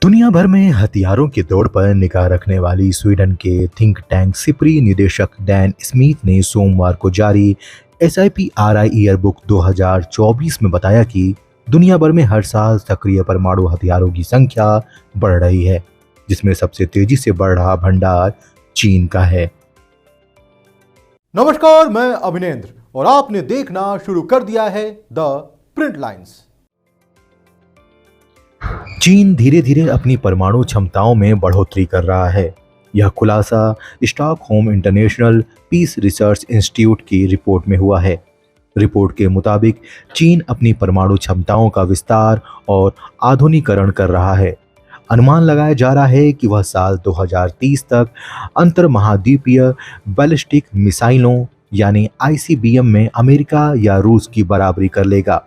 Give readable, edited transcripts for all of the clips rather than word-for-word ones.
दुनिया भर में हथियारों की दौड़ पर निगाह रखने वाली स्वीडन के थिंक टैंक सिप्री निदेशक डैन स्मिथ ने सोमवार को जारी SIPRI ईयरबुक 2024 में बताया कि दुनिया भर में हर साल सक्रिय परमाणु हथियारों की संख्या बढ़ रही है, जिसमें सबसे तेजी से बढ़ रहा भंडार चीन का है। नमस्कार, मैं अभिनेंद्र और आपने देखना शुरू कर दिया है द प्रिंट लाइन्स। चीन धीरे धीरे अपनी परमाणु क्षमताओं में बढ़ोतरी कर रहा है। यह खुलासा Stockholm International Peace Research Institute की रिपोर्ट में हुआ है। रिपोर्ट के मुताबिक चीन अपनी परमाणु क्षमताओं का विस्तार और आधुनिकीकरण कर रहा है। अनुमान लगाया जा रहा है कि वह साल 2030 तक अंतर्महाद्वीपीय बैलिस्टिक मिसाइलों यानी ICBM में अमेरिका या रूस की बराबरी कर लेगा।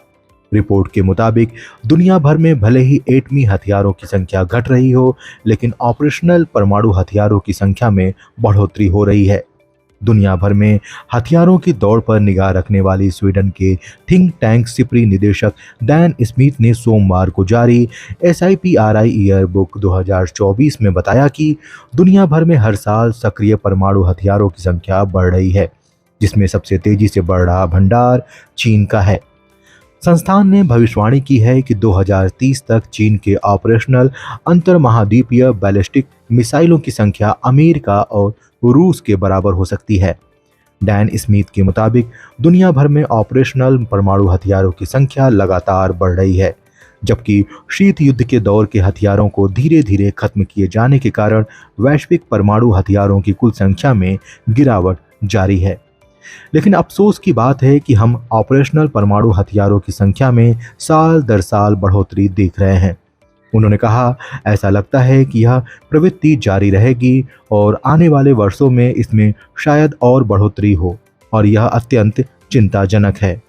रिपोर्ट के मुताबिक दुनिया भर में भले ही एटमी हथियारों की संख्या घट रही हो, लेकिन ऑपरेशनल परमाणु हथियारों की संख्या में बढ़ोतरी हो रही है। दुनिया भर में हथियारों की दौड़ पर निगाह रखने वाली स्वीडन के थिंक टैंक सिप्री निदेशक डैन स्मिथ ने सोमवार को जारी SIPRI ईयरबुक 2024 में बताया कि दुनिया भर में हर साल सक्रिय परमाणु हथियारों की संख्या बढ़ रही है, जिसमें सबसे तेजी से बढ़ रहा भंडार चीन का है। संस्थान ने भविष्यवाणी की है कि 2030 तक चीन के ऑपरेशनल अंतर्महाद्वीपीय बैलिस्टिक मिसाइलों की संख्या अमेरिका और रूस के बराबर हो सकती है। डैन स्मिथ के मुताबिक दुनिया भर में ऑपरेशनल परमाणु हथियारों की संख्या लगातार बढ़ रही है, जबकि शीत युद्ध के दौर के हथियारों को धीरे धीरे खत्म किए जाने के कारण वैश्विक परमाणु हथियारों की कुल संख्या में गिरावट जारी है। लेकिन अफसोस की बात है कि हम ऑपरेशनल परमाणु हथियारों की संख्या में साल दर साल बढ़ोतरी देख रहे हैं। उन्होंने कहा, ऐसा लगता है कि यह प्रवृत्ति जारी रहेगी और आने वाले वर्षों में इसमें शायद और बढ़ोतरी हो और यह अत्यंत चिंताजनक है।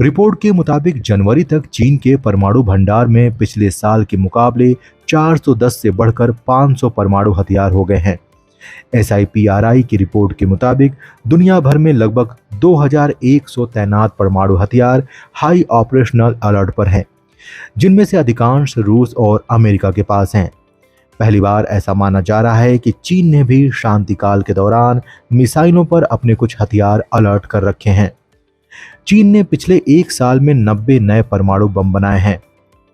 रिपोर्ट के मुताबिक जनवरी तक चीन के परमाणु भंडार में पिछले साल के मुकाबले 410 से बढ़कर 500 परमाणु हथियार हो गए हैं। SIPRI की रिपोर्ट के मुताबिक दुनिया भर में लगभग 2100 तैनात परमाणु हथियार हाई ऑपरेशनल अलर्ट पर हैं, जिनमें से अधिकांश रूस और अमेरिका के पास हैं। पहली बार ऐसा माना जा रहा है कि चीन ने भी शांति काल के दौरान मिसाइलों पर अपने कुछ हथियार अलर्ट कर रखे हैं। चीन ने पिछले एक साल में 90 नए परमाणु बम बनाए हैं।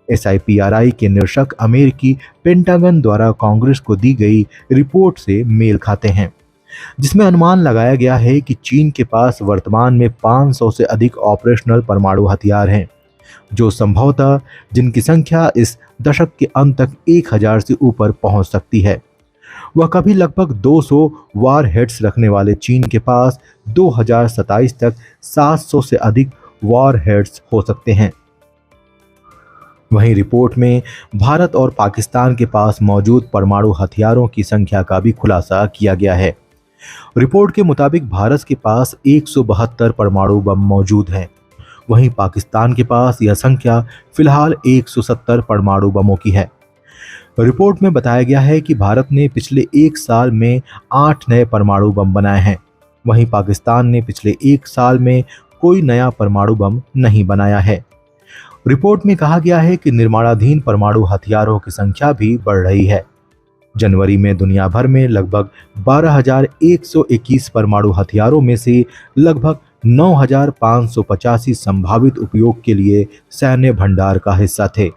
SIPRI के निरीक्षक अमेरिकी पेंटागन द्वारा कांग्रेस को दी गई रिपोर्ट से मेल खाते हैं, जिसमें अनुमान लगाया गया है कि चीन के पास वर्तमान में 500 से अधिक ऑपरेशनल परमाणु हथियार हैं, जो संभवतः जिनकी संख्या इस दशक के अंत तक 1000 से ऊपर पहुंच सकती है। वह कभी लगभग 200 वार हेड्स रखने वाले चीन के पास 2027 तक 700 से अधिक वार हेड्स हो सकते हैं। वहीं रिपोर्ट में भारत और पाकिस्तान के पास मौजूद परमाणु हथियारों की संख्या का भी खुलासा किया गया है। रिपोर्ट के मुताबिक भारत के पास 172 परमाणु बम मौजूद हैं, वहीं पाकिस्तान के पास यह संख्या फिलहाल 170 परमाणु बमों की है। रिपोर्ट में बताया गया है कि भारत ने पिछले एक साल में 8 नए परमाणु बम बनाए हैं, वहीं पाकिस्तान ने पिछले एक साल में कोई नया परमाणु बम नहीं बनाया है। रिपोर्ट में कहा गया है कि निर्माणाधीन परमाणु हथियारों की संख्या भी बढ़ रही है। जनवरी में दुनिया भर में लगभग 12,121 परमाणु हथियारों में से लगभग 9,585 संभावित उपयोग के लिए सैन्य भंडार का हिस्सा थे।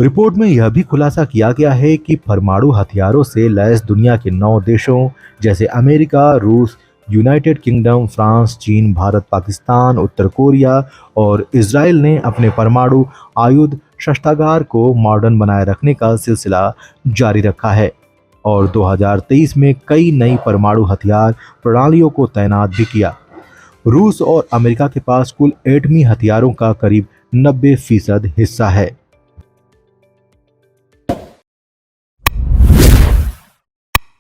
रिपोर्ट में यह भी खुलासा किया गया है कि परमाणु हथियारों से लैस दुनिया के 9 देशों जैसे अमेरिका, रूस, यूनाइटेड किंगडम, फ्रांस, चीन, भारत, पाकिस्तान, उत्तर कोरिया और इजराइल ने अपने परमाणु आयुध शस्त्रागार को मॉडर्न बनाए रखने का सिलसिला जारी रखा है और 2023 में कई नई परमाणु हथियार प्रणालियों को तैनात भी किया। रूस और अमेरिका के पास कुल एटमी हथियारों का करीब 90% हिस्सा है।